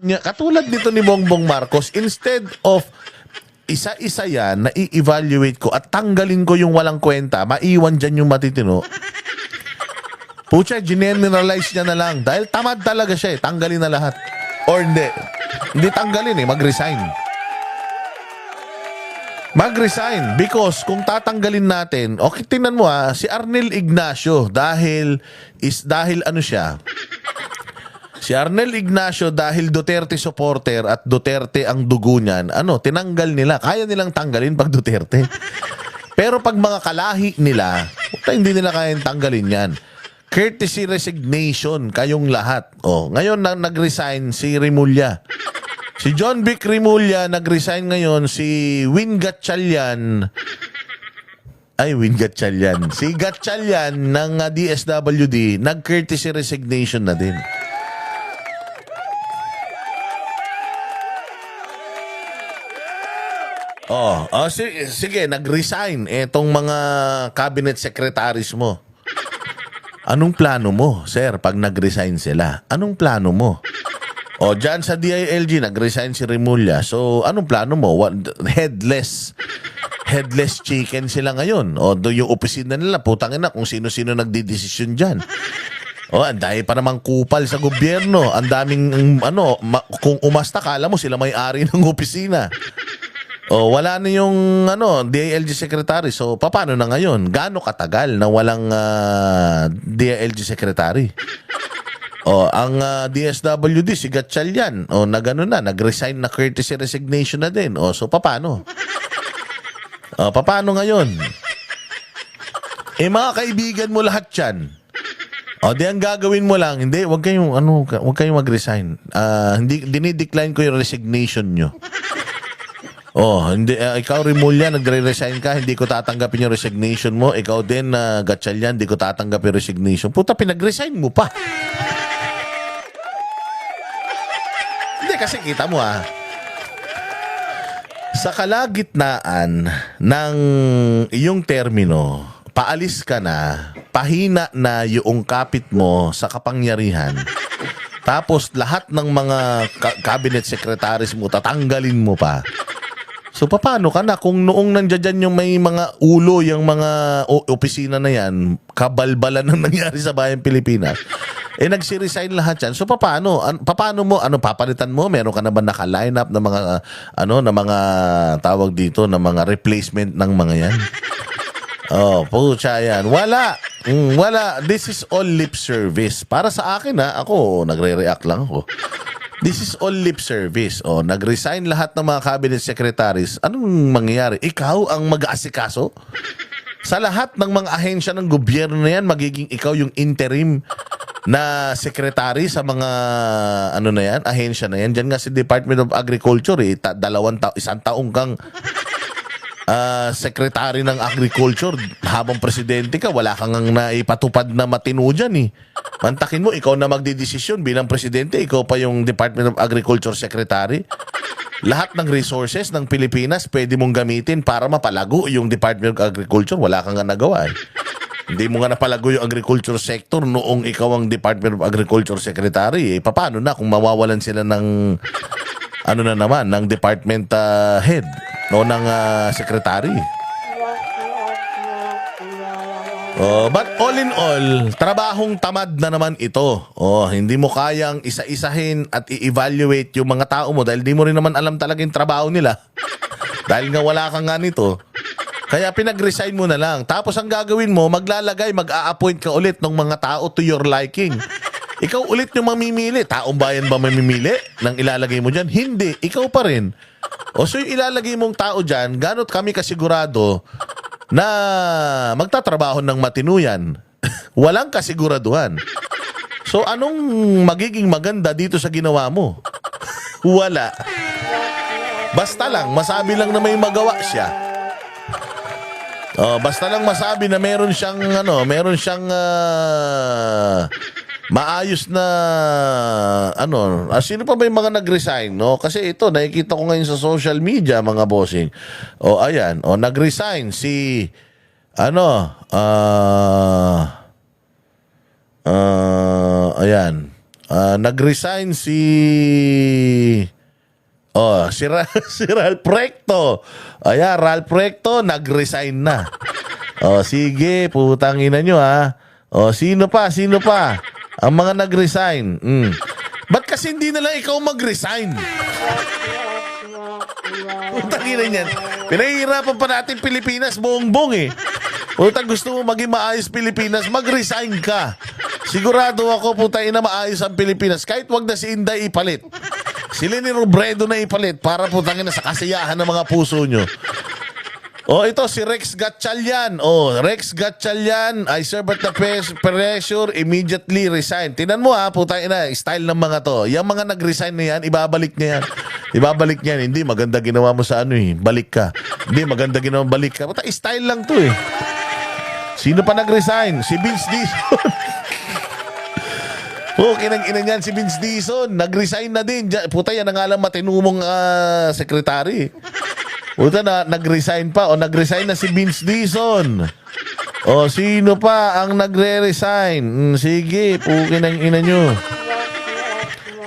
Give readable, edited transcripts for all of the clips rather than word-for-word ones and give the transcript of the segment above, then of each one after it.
Katulad nito ni Bongbong Marcos, instead of isa-isa yan, na i-evaluate ko at tanggalin ko yung walang kwenta, maiwan dyan yung matitino. Pucha, generalize niya na lang. Dahil tamad talaga siya eh. Tanggalin na lahat. Or hindi. Hindi tanggalin eh. Mag-resign. Mag-resign. Because kung tatanggalin natin, okay, tingnan mo si Arnel Ignacio, dahil ano siya, si Arnel Ignacio dahil Duterte supporter at Duterte ang dugo niyan, tinanggal nila. Kaya nilang tanggalin pag Duterte. Pero pag mga kalahi nila, hindi nila kayang tanggalin yan. Courtesy resignation kayong lahat. Ngayon nag-resign si Remulla. Si John Vic Remulla nag-resign ngayon, si Win Gatchalian. Si Gatchalian ng DSWD nag-courtesy resignation na din. Sige, nag-resign etong mga cabinet secretaries mo. Anong plano mo, sir, pag nag-resign sila? Anong plano mo? Dyan sa DILG, nag-resign si Remulla. So, anong plano mo? Headless chicken sila ngayon. Yung opisina nila, putangin na kung sino-sino nagdidesisyon dyan. Ang dahil pa namang kupal sa gobyerno. Ang daming, kung umasta, kala mo sila may-ari ng opisina. Wala na yung DILG secretary. So, paano na ngayon? Gaano katagal na walang DILG secretary? Ang DSWD, si Gatchalian, nag-resign na courtesy resignation na din. So, paano? Paano ngayon? Mga kaibigan mo lahat yan. Di ang gagawin mo lang, hindi, wag kayong mag-resign. Dinidecline ko yung resignation nyo. Hindi, ikaw Remulla, nagre-resign ka, hindi ko tatanggapin yung resignation mo. Ikaw din, Gatchalian, hindi ko tatanggapin yung resignation. Puta, pinag-resign mo pa. Hindi, kasi kita mo sa kalagitnaan ng iyong termino, paalis ka na, pahina na yung kapit mo sa kapangyarihan. Tapos lahat ng mga cabinet secretaries mo, tatanggalin mo pa. So, paano ka na? Kung noong nandiyan yung may mga ulo, yung mga opisina na yan, kabalbalan ang nangyari sa bayang Pilipinas, nagsi-resign lahat yan. So, paano? Paano mo? Papalitan mo? Meron ka na ba naka-line up na mga, na mga tawag dito, na mga replacement ng mga yan? Pucha yan. Wala. Wala. This is all lip service. Para sa akin, ako, nagre-react lang ako. This is all lip service. Nag-resign lahat ng mga cabinet secretaries. Anong mangyayari? Ikaw ang mag-aasikaso? Sa lahat ng mga ahensya ng gobyerno na yan, magiging ikaw yung interim na secretary sa mga ahensya na yan. Diyan nga si Department of Agriculture, isang taong kang secretary ng Agriculture. Habang presidente ka, wala kang naipatupad na matino dyan . Mantakin mo, ikaw na magdidesisyon bilang presidente, ikaw pa yung Department of Agriculture Secretary. Lahat ng resources ng Pilipinas pwede mong gamitin para mapalago yung Department of Agriculture. Wala kang nga nagawa . Hindi mo nga napalago yung agriculture sector noong ikaw ang Department of Agriculture Secretary. Paano na kung mawawalan sila ng ng department head ng secretary? But all in all, trabahong tamad na naman ito. Hindi mo kayang isa-isahin at i-evaluate yung mga tao mo dahil di mo rin naman alam talaga yung trabaho nila. Dahil nga wala kang nga nito. Kaya pinag-resign mo na lang. Tapos ang gagawin mo, mag-a-appoint ka ulit ng mga tao to your liking. Ikaw ulit yung mamimili. Taong bayan ba mamimili nang ilalagay mo dyan? Hindi. Ikaw pa rin. So yung ilalagay mong tao dyan, ganot kami kasigurado na magtatrabaho ng matinuyan. Walang kasiguraduhan. So anong magiging maganda dito sa ginawa mo? Wala. Basta lang, masabi lang na may magawa siya. Basta lang masabi na meron siyang maayos na sino pa ba yung mga nag-resign, Kasi ito, nakikita ko ngayon sa social media, mga bossing. Ayan, nag-resign si ayan. Nag-resign si Oh, si Ralph Recto. Ayan, Ralph Recto, nag-resign na. Oh, sige, putang ina nyo ha. Oh, sino pa? Ang mga nag-resign. Ba't kasi hindi na lang ikaw mag-resign? Putang ina niyan. Pinahihirapan pa natin Pilipinas, bongbong eh. Putang gusto mo maging maayos Pilipinas, mag-resign ka. Sigurado ako, putang ina, maayos ang Pilipinas. Kahit wag na si Inday ipalit. Si Leni Robredo na ipalit para putang ina sa kasiyahan ng mga puso nyo. Oh, ito si Rex Gatchalian. Oh, Rex Gatchalian, I serve at the pressure, immediately resign. Tinan mo ha, putang ina, style ng mga to. Yung mga nag-resign na yan, ibabalik niya yan. Ibabalik niya yan. Hindi, maganda ginawa mo sa ano eh. Balik ka. Hindi, maganda ginawa, balik ka. Puta, style lang to eh. Sino pa nag-resign? Si Vince Dizon. Oh, kinang-ina niyan si Vince Dizon. Nag-resign na din. Puta, yan ang alam matinumong sekretary. Puta na, nag-resign pa. O, nag-resign na si Vince Dizon. O, sino pa ang nagre-resign? Sige, kinang-ina nyo.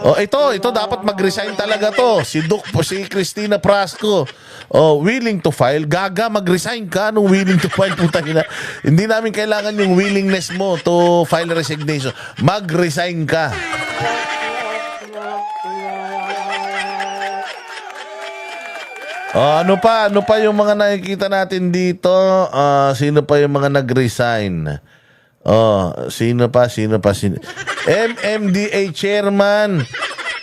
O, ito dapat mag-resign talaga to. Si Cristina Prasco. Oh, willing to file. Gaga, mag-resign ka nung willing to file. Putang ina. Hindi namin kailangan yung willingness mo to file resignation. Mag-resign ka. Oh, ano pa yung mga nakikita natin dito? Sino pa yung mga nag-resign? Oh, sino pa? MMDA chairman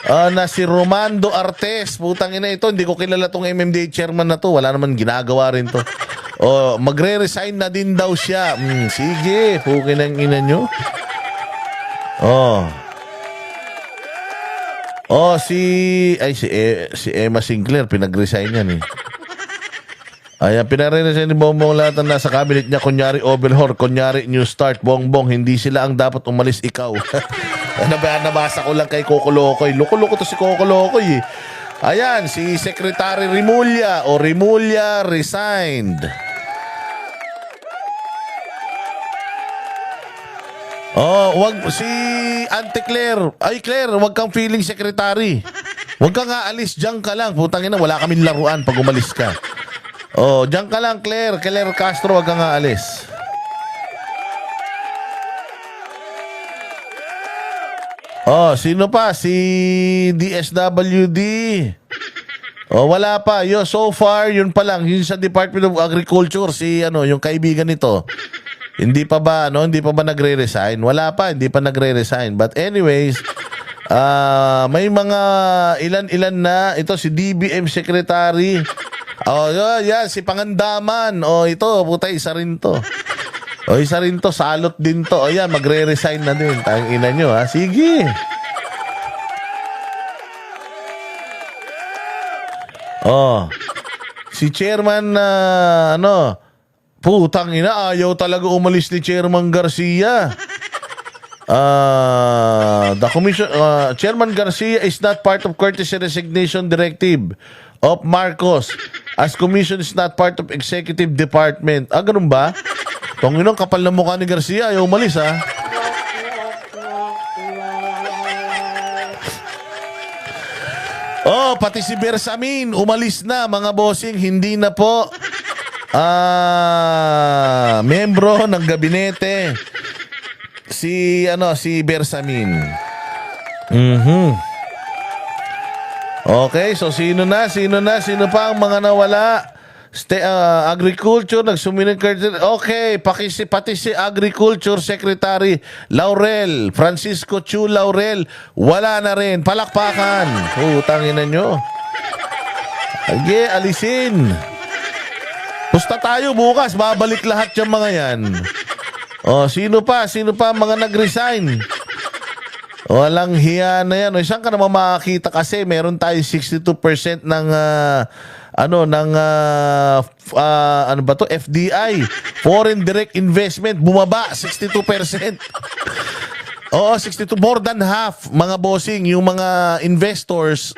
na si Romando Artes. Putang ina ito, hindi ko kilala tong MMDA chairman na to. Wala naman ginagawa rin to. Oh, magre-resign na din daw siya. Sige, pukin ang ina nyo. Oh. Oh, si Emma Sinclair, pinag-resign yan eh. Ayan, pinare-resign ni Bongbong lahat ng nasa cabinet niya. Kunyari overhaul, kunyari new start. Bongbong, hindi sila ang dapat umalis, ikaw. Nabasa ko lang kay Coco Locoy. Loko-loko to si Coco Locoy eh. Ayan, si Secretary Rimulya o Rimulya resigned. Oh, si Auntie Claire. Ay, Claire, wag kang feeling secretary. Wag kang aalis, diyan ka lang. Putang ina, wala kaming laruan pag umalis ka. Oh, diyan ka lang, Claire. Claire Castro, wag kang aalis. Oh, sino pa? Si DSWD. Oh, wala pa. So far, yun pa lang. Yun sa Department of Agriculture, yung kaibigan nito. Hindi pa ba nagre-resign? Wala pa, hindi pa nagre-resign. But anyways, may mga ilan na. Ito, si DBM Secretary. Oh, yan, si Pangandaman. Oh, ito, puta, isa rin to. Oh, isa rin to, salot din to. Oh, yan, magre-resign na din. Tanging ina nyo, ha? Sige. Oh, si Chairman putang ina, ayaw talaga umalis ni Chairman Garcia. The commission, Chairman Garcia is not part of courtesy resignation directive of Marcos, as commission is not part of executive department. Ganun ba? Tonginong kapal na mukha ni Garcia, ayaw umalis ha. Oh, pati si Bersamin umalis na, mga bossing. Hindi na po membro ng gabinete si Bersamin. Okay, so sino pa ang mga nawala? Agriculture, nagsuminig. Okay, pati si Agriculture Secretary Laurel, Francisco Chu Laurel, wala na rin. Palakpakan. Utangin na nyo. Alisin. Pusta tayo bukas, babalik lahat yung mga yan. Oh, sino pa mga nag-resign? Walang hiya na yan. Saan ka naman makakita kasi meron tayo 62% ng FDI, foreign direct investment, bumaba 62%. Oo, 62, more than half, mga bossing, yung mga investors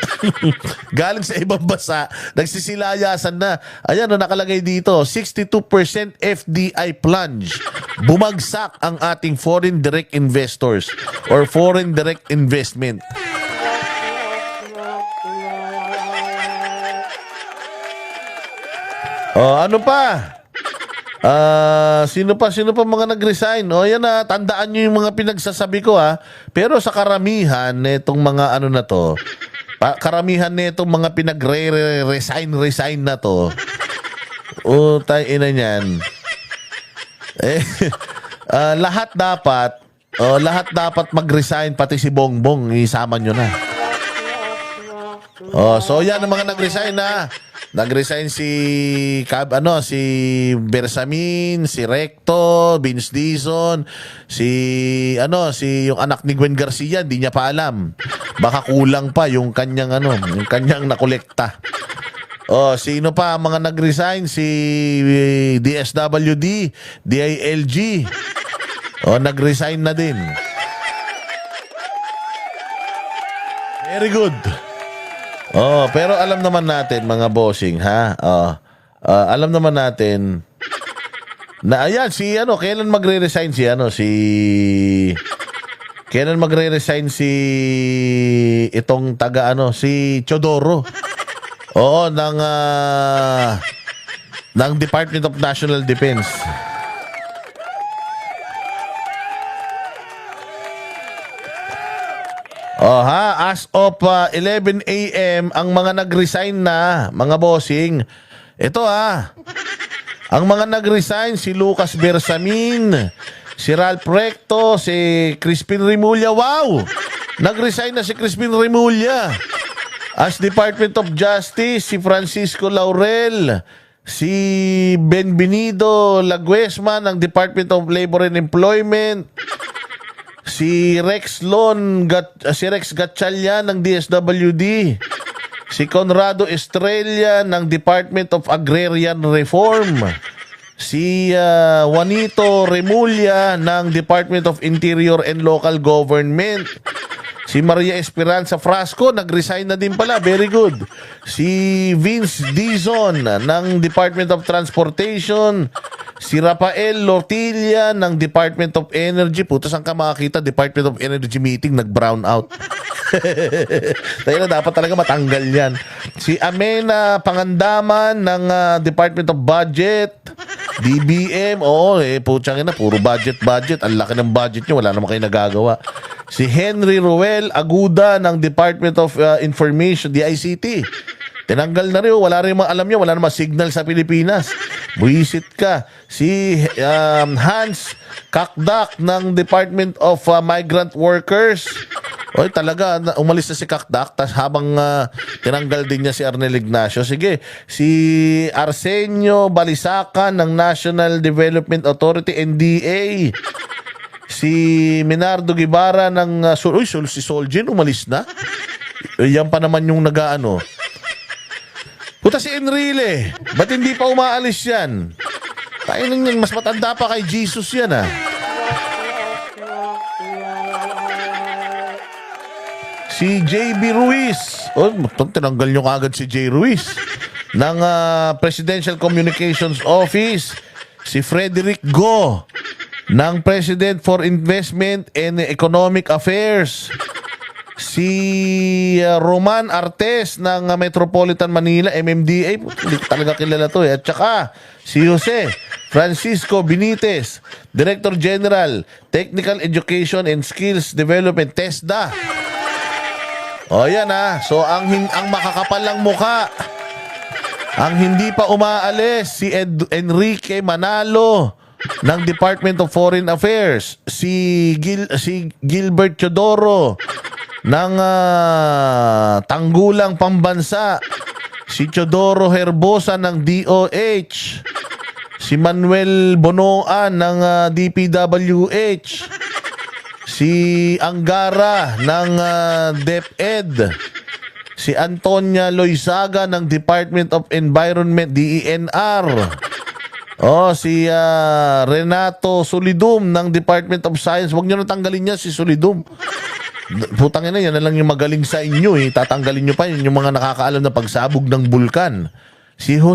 galing sa ibang bansa, nagsisilayasan na. Ayan, nakalagay dito, 62% FDI plunge. Bumagsak ang ating foreign direct investors or foreign direct investment. Ano pa? Sino pa mga nag-resign? Yan na, tandaan nyo yung mga pinagsasabi ko ha. Pero sa karamihan nitong mga ano na to, karamihan nitong mga pinag-resign na to, tayo ina niyan. Lahat dapat mag-resign, pati si Bongbong, isama nyo na. So yan ang mga nag-resign na. Nag-resign si Bersamin, si Recto, Vince Dizon, si yung anak ni Gwen Garcia, hindi niya pa alam. Baka kulang pa yung kanyang nakolekta. Sino pa ang mga nag-resign? Si DSWD, DILG. Nag-resign na din. Very good. Pero alam naman natin mga bossing, ha? Alam naman natin na ayan kailan magre-resign itong si Chodoro. Ng Department of National Defense. As of 11 a.m. ang mga nag-resign na, mga bossing. Ito ang mga nag-resign, si Lucas Bersamin, si Ralph Recto, si Crispin Remulla. Wow! Nag-resign na si Crispin Remulla. As Department of Justice, si Francisco Laurel, si Benvenido Laguesma ng Department of Labor and Employment, si Rex Gatchalian ng DSWD, si Conrado Estrella ng Department of Agrarian Reform, si Juanito Remulla ng Department of Interior and Local Government, si Maria Esperanza Frasco, nag-resign na din pala. Very good. Si Vince Dizon ng Department of Transportation, si Rafael Lortilla ng Department of Energy. Puto, saan ka makakita? Department of Energy meeting, nag-brown out. Tayo na, dapat talaga matanggal yan. Si Amena Pangandaman ng Department of Budget, DBM. Putsang ina, puro budget. Ang laki ng budget nyo, wala naman kayo nagagawa. Si Henry Ruel Aguda ng Department of Information, DICT. Tinanggal na rin. Wala rin alam nyo, wala namang signal sa Pilipinas. Buisit ka. Si Hans Kakdak ng Department of Migrant Workers. Talaga, umalis na si Kakdak. Tas habang tinanggal din niya si Arnel Ignacio. Sige, si Arsenio Balisacan ng National Development Authority, NDA. Si Minardo Guevara ng si Soljen umalis na. Yan pa naman yung nag-aano. Puta, si Enrile, ba't hindi pa umaalis yan? Tayo nang mas matanda pa kay Jesus yan Si JB Ruiz. Tinanggal nyo kagad si J. Ruiz ng Presidential Communications Office. Si Frederick Go ng President for Investment and Economic Affairs. Si Roman Artes ng Metropolitan Manila, MMDA. Hindi ko talaga kilala to At saka si Jose Francisco Benitez, Director General, Technical Education and Skills Development, TESDA. Yan So ang makakapal lang muka, ang hindi pa umaalis, si Enrique Manalo ng Department of Foreign Affairs, si Gilbert Chodoro ng Tanggulang Pambansa, si Chodoro Herbosa ng DOH, si Manuel Bonoan ng DPWH, si Angara ng DepEd, si Antonia Loizaga ng Department of Environment, DENR, si Renato Solidum ng Department of Science. Huwag nyo natanggalin niya si Solidum. Putang ina, yan na lang yung magaling sa inyo Tatanggalin nyo pa yun, yung mga nakakaalam na pagsabog ng bulkan. Si Jose